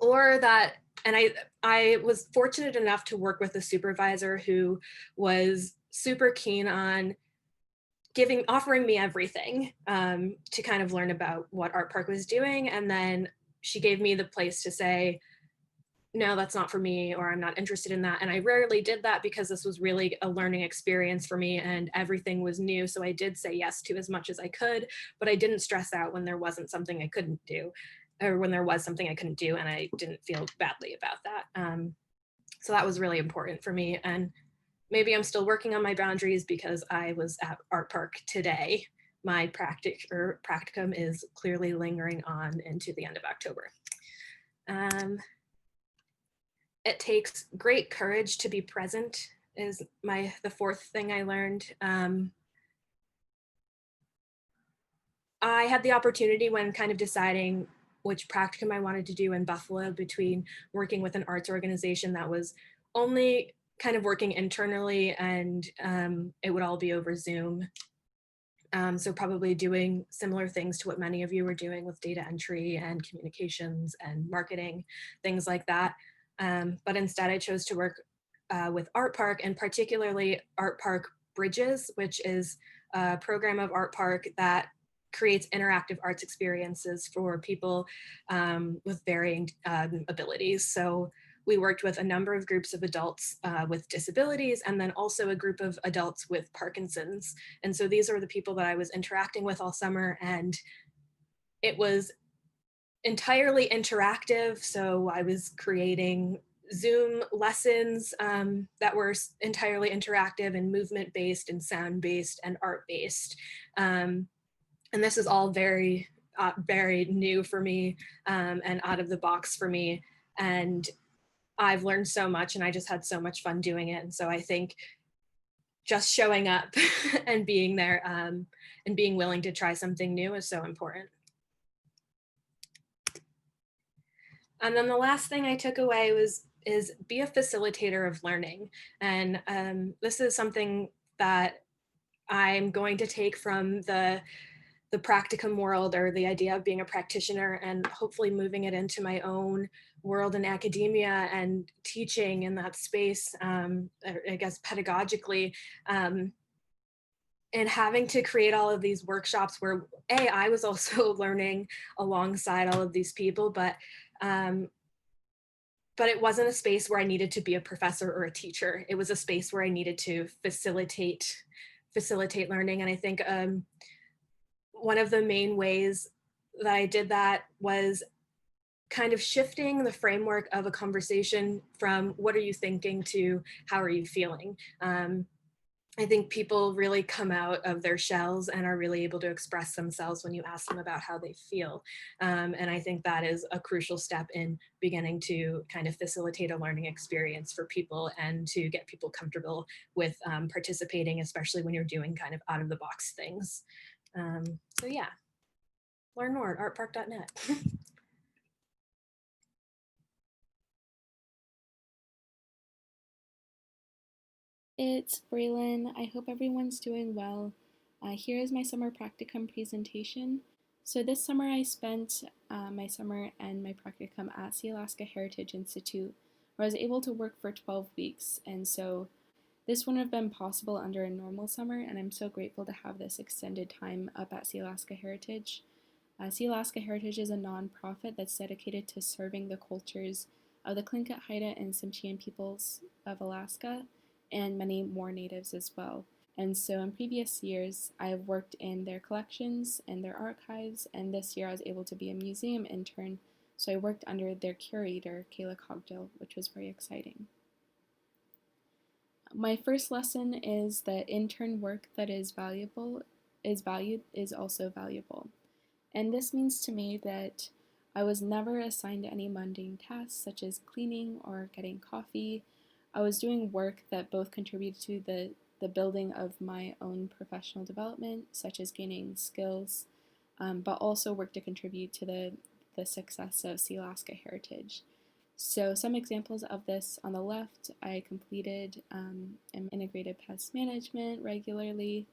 Or that, and I was fortunate enough to work with a supervisor who was super keen on offering me everything to kind of learn about what Art Park was doing. And then she gave me the place to say, no, that's not for me, or I'm not interested in that. And I rarely did that because this was really a learning experience for me and everything was new. So I did say yes to as much as I could, but I didn't stress out when there wasn't something I couldn't do, or when there was something I couldn't do and I didn't feel badly about that. So that was really important for me. And maybe I'm still working on my boundaries because I was at Art Park today. My practicum is clearly lingering on into the end of October. It takes great courage to be present is the fourth thing I learned. I had the opportunity when kind of deciding which practicum I wanted to do in Buffalo between working with an arts organization that was only kind of working internally and it would all be over Zoom. So probably doing similar things to what many of you were doing with data entry and communications and marketing, things like that. But instead I chose to work with Art Park, and particularly Art Park Bridges, which is a program of Art Park that creates interactive arts experiences for people with varying abilities. So we worked with a number of groups of adults with disabilities, and then also a group of adults with Parkinson's. And so these are the people that I was interacting with all summer, and it was entirely interactive. So I was creating Zoom lessons that were entirely interactive and movement-based and sound-based and art-based. And this is all very, very new for me and out of the box for me. And I've learned so much and I just had so much fun doing it. And so I think just showing up and being there and being willing to try something new is so important. And then the last thing I took away is be a facilitator of learning. And this is something that I'm going to take from the practicum world, or the idea of being a practitioner, and hopefully moving it into my own world in academia and teaching in that space, I guess pedagogically, and having to create all of these workshops where I was also learning alongside all of these people, but it wasn't a space where I needed to be a professor or a teacher. It was a space where I needed to facilitate learning. And I think one of the main ways that I did that was kind of shifting the framework of a conversation from what are you thinking to how are you feeling. I think people really come out of their shells and are really able to express themselves when you ask them about how they feel. And I think that is a crucial step in beginning to kind of facilitate a learning experience for people and to get people comfortable with participating, especially when you're doing kind of out of the box things. So yeah, learn more at artpark.net. It's Braylon. I hope everyone's doing well. Here is my summer practicum presentation. So this summer I spent my summer and my practicum at Sealaska Heritage Institute, where I was able to work for 12 weeks. And so this wouldn't have been possible under a normal summer, and I'm so grateful to have this extended time up at Sealaska Heritage. Sealaska Heritage is a nonprofit that's dedicated to serving the cultures of the Tlingit, Haida, and Tsimshian peoples of Alaska, and many more natives as well. And so in previous years, I've worked in their collections and their archives, and this year I was able to be a museum intern So I worked under their curator, Kayla Cogdill, which was very exciting. My first lesson is that intern work that is valued is also valuable. And this means to me that I was never assigned any mundane tasks such as cleaning or getting coffee. I was doing work that both contributed to the building of my own professional development, such as gaining skills, but also work to contribute to the success of Sealaska Heritage. So some examples of this on the left, I completed integrated pest management regularly,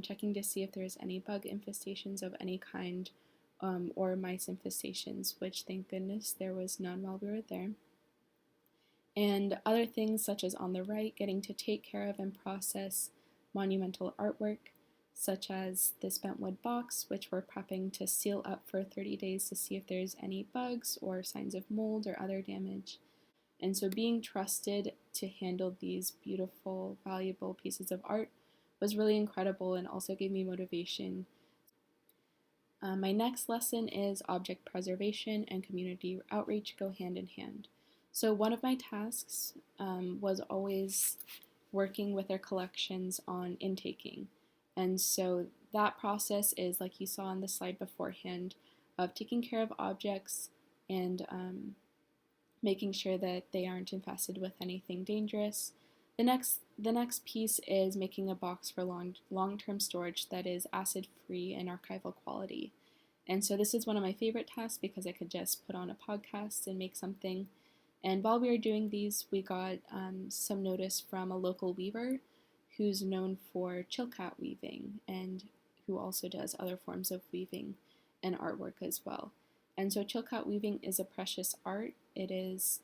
checking to see if there's any bug infestations of any kind or mice infestations, which thank goodness there was none while we were there. And other things such as on the right, getting to take care of and process monumental artwork, such as this bentwood box, which we're prepping to seal up for 30 days to see if there's any bugs or signs of mold or other damage. And so being trusted to handle these beautiful, valuable pieces of art was really incredible and also gave me motivation. My next lesson is object preservation and community outreach go hand in hand. So one of my tasks was always working with our collections on intaking. And so that process is, like you saw on the slide beforehand, of taking care of objects and making sure that they aren't infested with anything dangerous. The next piece is making a box for long-term storage that is acid-free and archival quality. And so this is one of my favorite tasks because I could just put on a podcast and make something. And while we were doing these, we got some notice from a local weaver who's known for chilkat weaving and who also does other forms of weaving and artwork as well. And so chilkat weaving is a precious art. It is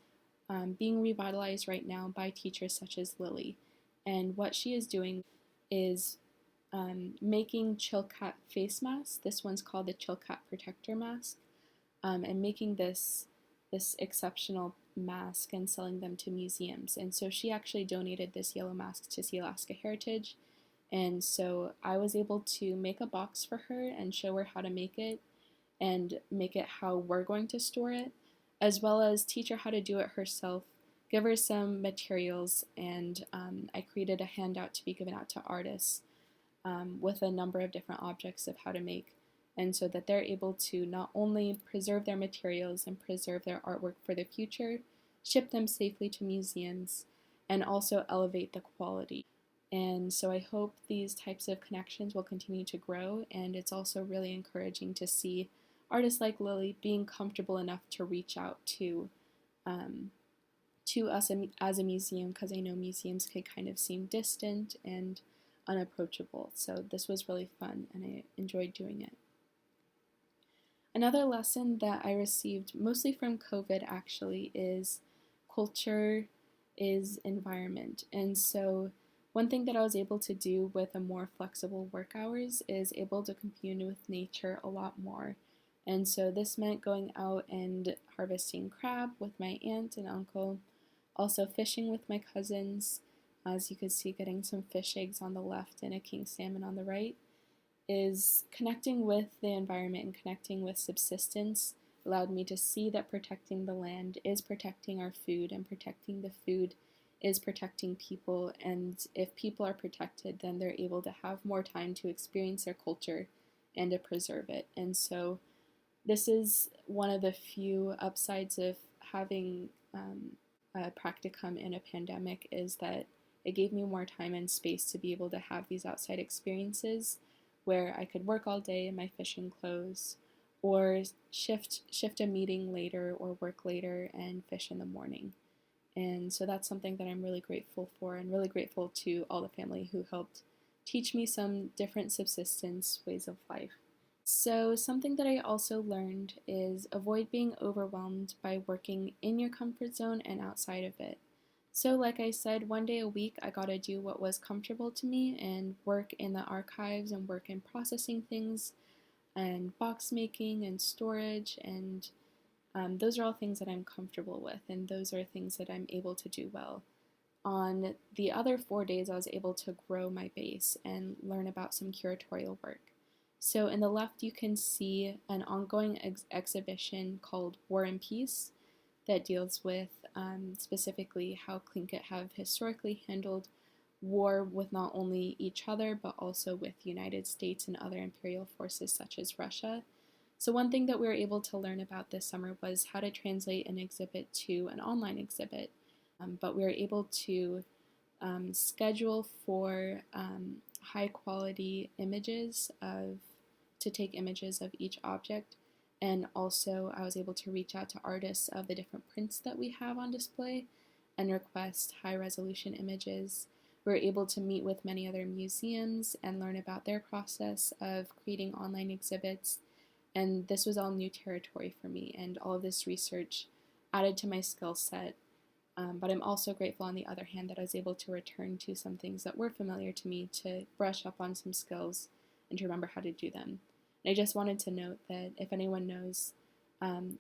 being revitalized right now by teachers such as Lily. And what she is doing is making chilkat face masks. This one's called the chilkat protector mask, and making this exceptional mask and selling them to museums. And so she actually donated this yellow mask to Sealaska Heritage. And so I was able to make a box for her and show her how to make it and make it how we're going to store it, as well as teach her how to do it herself, give her some materials, and I created a handout to be given out to artists with a number of different objects of how to make, and so that they're able to not only preserve their materials and preserve their artwork for the future, ship them safely to museums, and also elevate the quality. And so I hope these types of connections will continue to grow, and it's also really encouraging to see artists like Lily being comfortable enough to reach out to us as a museum, because I know museums can kind of seem distant and unapproachable. So this was really fun and I enjoyed doing it. Another lesson that I received mostly from COVID actually is culture is environment. And so one thing that I was able to do with a more flexible work hours is able to commune with nature a lot more. And so this meant going out and harvesting crab with my aunt and uncle, also fishing with my cousins, as you can see getting some fish eggs on the left and a king salmon on the right, is connecting with the environment and connecting with subsistence allowed me to see that protecting the land is protecting our food, and protecting the food is protecting people, and if people are protected, then they're able to have more time to experience their culture and to preserve it. And so this is one of the few upsides of having a practicum in a pandemic, is that it gave me more time and space to be able to have these outside experiences where I could work all day in my fishing clothes, or shift a meeting later or work later and fish in the morning. And so that's something that I'm really grateful for, and really grateful to all the family who helped teach me some different subsistence ways of life. So something that I also learned is avoid being overwhelmed by working in your comfort zone and outside of it. So like I said, one day a week I got to do what was comfortable to me and work in the archives and work in processing things and box making and storage, and those are all things that I'm comfortable with, and those are things that I'm able to do well. On the other 4 days, I was able to grow my base and learn about some curatorial work. So in the left, you can see an ongoing exhibition called War and Peace that deals with specifically how Tlingit have historically handled war with not only each other, but also with the United States and other imperial forces such as Russia. So one thing that we were able to learn about this summer was how to translate an exhibit to an online exhibit. But we were able to schedule for high quality images to take images of each object. And also I was able to reach out to artists of the different prints that we have on display and request high resolution images. We were able to meet with many other museums and learn about their process of creating online exhibits. And this was all new territory for me, and all of this research added to my skill set. But I'm also grateful, on the other hand, that I was able to return to some things that were familiar to me to brush up on some skills and to remember how to do them. And I just wanted to note that if anyone knows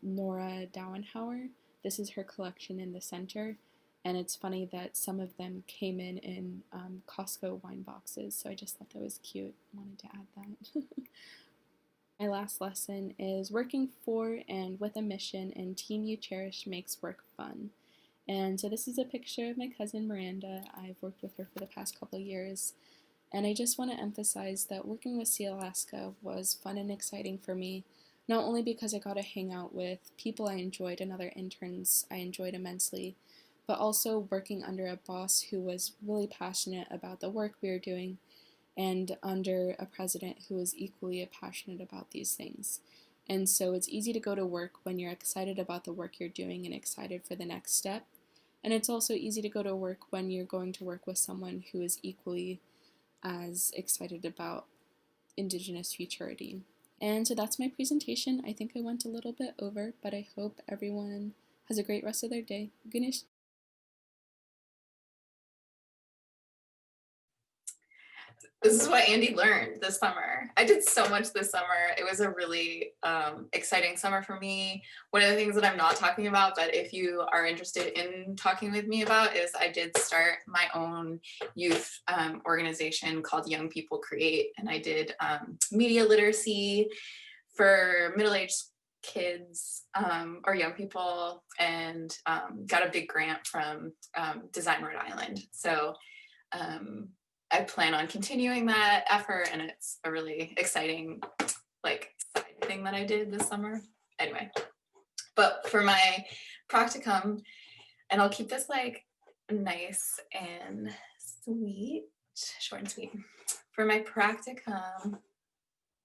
Nora Dauenhauer, this is her collection in the center. And it's funny that some of them came in Costco wine boxes. So I just thought that was cute. Wanted to add that. My last lesson is working for and with a mission, and Team You Cherish makes work fun. And so this is a picture of my cousin Miranda. I've worked with her for the past couple of years. And I just want to emphasize that working with Sea Alaska was fun and exciting for me, not only because I got to hang out with people I enjoyed and other interns I enjoyed immensely, but also working under a boss who was really passionate about the work we were doing, and under a president who was equally passionate about these things. And so it's easy to go to work when you're excited about the work you're doing and excited for the next step. And it's also easy to go to work when you're going to work with someone who is equally as excited about Indigenous futurity. And so that's my presentation. I think I went a little bit over, but I hope everyone has a great rest of their day. Ganesh. This is what Andy learned this summer. I did so much this summer. It was a really exciting summer for me. One of the things that I'm not talking about, but if you are interested in talking with me about, is I did start my own youth organization called Young People Create. And I did media literacy for middle-aged kids or young people, and got a big grant from Design Rhode Island. So I plan on continuing that effort, and it's a really exciting side thing that I did this summer. Anyway, but for my practicum, and I'll keep this nice and sweet, short and sweet. For my practicum,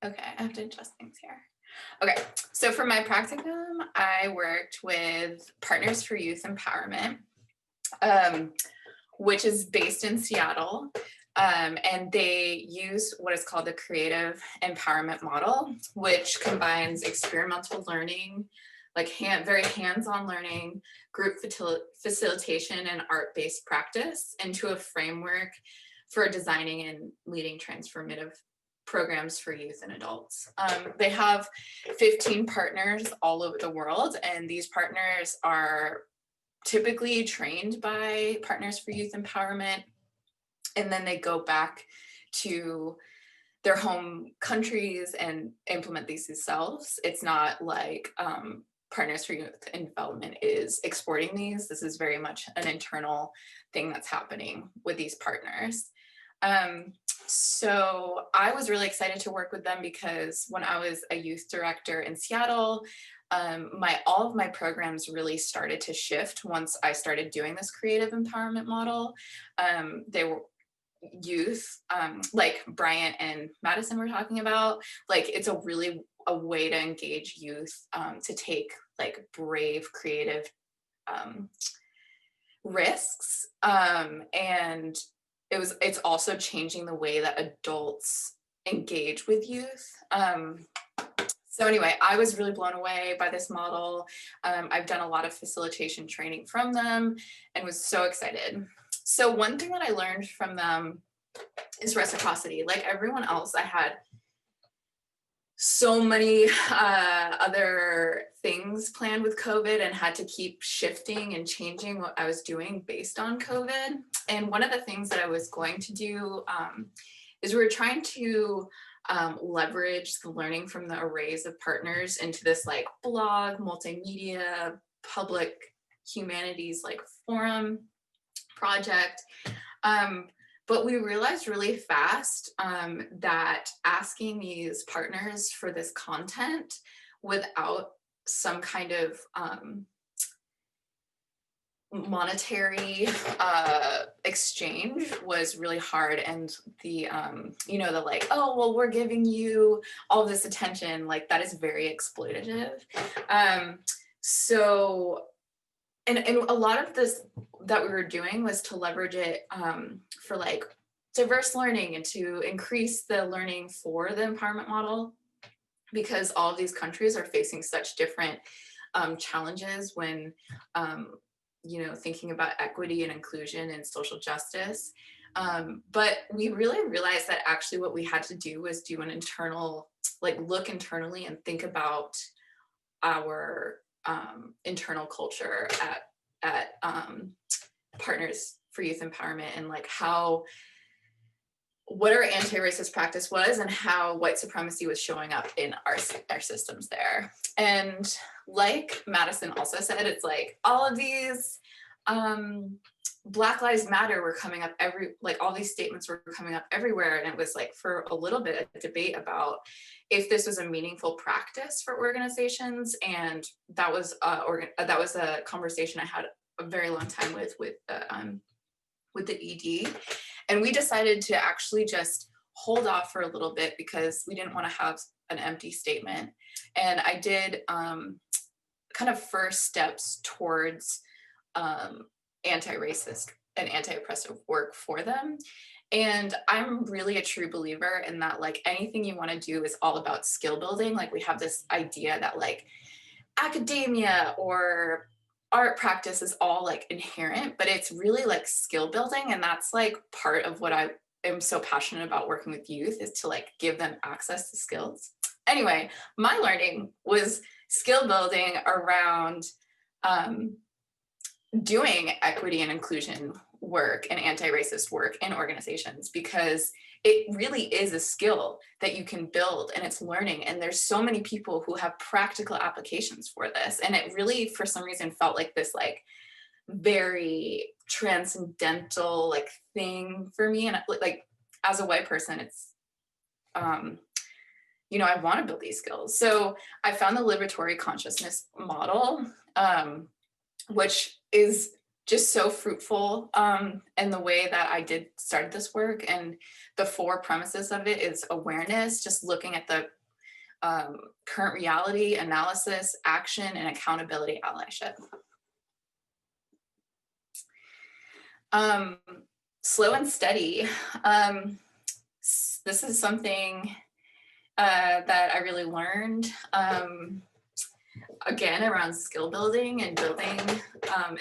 okay, I have to adjust things here. Okay, so for my practicum, I worked with Partners for Youth Empowerment, which is based in Seattle. And they use what is called the creative empowerment model, which combines experimental learning, very hands-on learning, group facilitation, and art-based practice into a framework for designing and leading transformative programs for youth and adults. They have 15 partners all over the world, and these partners are typically trained by Partners for Youth Empowerment, and then they go back to their home countries and implement these themselves. It's not like Partners for Youth and Development is exporting these. This is very much an internal thing that's happening with these partners. So I was really excited to work with them because when I was a youth director in Seattle, all of my programs really started to shift once I started doing this creative empowerment model. They were youth, like Bryant and Madison were talking about, it's a way to engage youth, to take brave, creative risks. And it's also changing the way that adults engage with youth. So anyway, I was really blown away by this model. I've done a lot of facilitation training from them and was so excited. So one thing that I learned from them is reciprocity. Like everyone else, I had so many other things planned with COVID and had to keep shifting and changing what I was doing based on COVID. And one of the things that I was going to do is we were trying to leverage the learning from the arrays of partners into this like blog, multimedia, public humanities like forum project. But we realized really fast that asking these partners for this content without some kind of monetary exchange was really hard. And the, you know, the like, oh, well, we're giving you all this attention, like that is very exploitative. So, and a lot of this that we were doing was to leverage it for like diverse learning and to increase the learning for the empowerment model, because all of these countries are facing such different challenges when you know, thinking about equity and inclusion and social justice. But we really realized that actually what we had to do was do an internal, like look internally and think about our internal culture at Partners for Youth Empowerment, and like what our anti-racist practice was and how white supremacy was showing up in our systems there. And like Madison also said, it's like all of these Black Lives Matter were coming up like all these statements were coming up everywhere. And it was like for a little bit a debate about if this was a meaningful practice for organizations. And that was a conversation I had a very long time with the ED. And we decided to actually just hold off for a little bit because we didn't want to have an empty statement. And I did kind of first steps towards anti-racist and anti-oppressive work for them. And I'm really a true believer in that, like anything you want to do is all about skill building. Like we have this idea that like academia or art practice is all like inherent, but it's really like skill building. And that's like part of what I am so passionate about working with youth, is to like give them access to skills. Anyway, my learning was skill building around doing equity and inclusion work and anti-racist work in organizations, because it really is a skill that you can build and it's learning. And there's so many people who have practical applications for this. And it really, for some reason, felt like this like very transcendental like thing for me. And like as a white person, it's, you know, I want to build these skills. So I found the liberatory consciousness model, which is just so fruitful in the way that I did start this work. And the 4 premises of it is awareness, just looking at the current reality, analysis, action, and accountability allyship. Slow and steady. This is something that I really learned. Again, around skill building and building,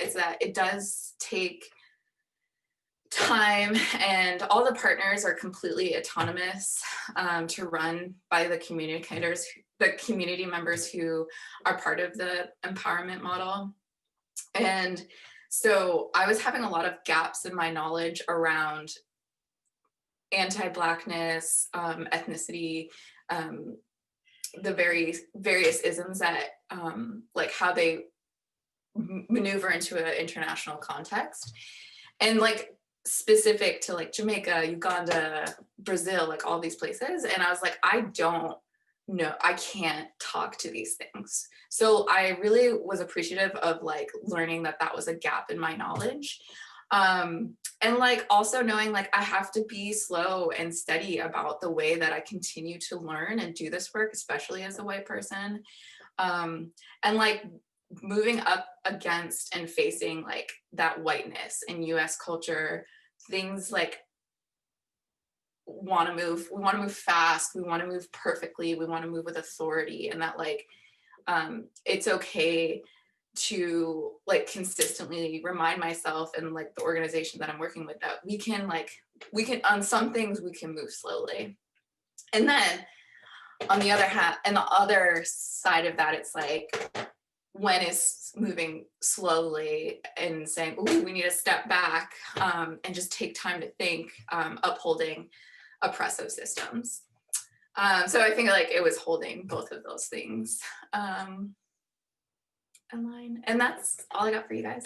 is that it does take time, and all the partners are completely autonomous to run by the community members who are part of the empowerment model. And so I was having a lot of gaps in my knowledge around anti-Blackness, ethnicity, the various isms that like how they maneuver into an international context, and like specific to like Jamaica, Uganda, Brazil, like all these places. And I was like, I don't know, I can't talk to these things. So I really was appreciative of like learning that that was a gap in my knowledge. And like also knowing like I have to be slow and steady about the way that I continue to learn and do this work, especially as a white person. And like moving up against and facing like that whiteness in US culture, things like we want to move fast, we want to move perfectly, we want to move with authority, and that like it's okay to like consistently remind myself and like the organization that I'm working with that we can on some things we can move slowly. And then on the other hand, and the other side of that, it's like when is moving slowly and saying, "Ooh, we need to step back and just take time to think," upholding oppressive systems. So I think like it was holding both of those things in line. And that's all I got for you guys.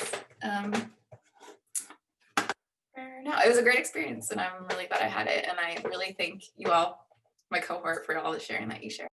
No, it was a great experience and I'm really glad I had it. And I really thank you all, my cohort, for all the sharing that you shared.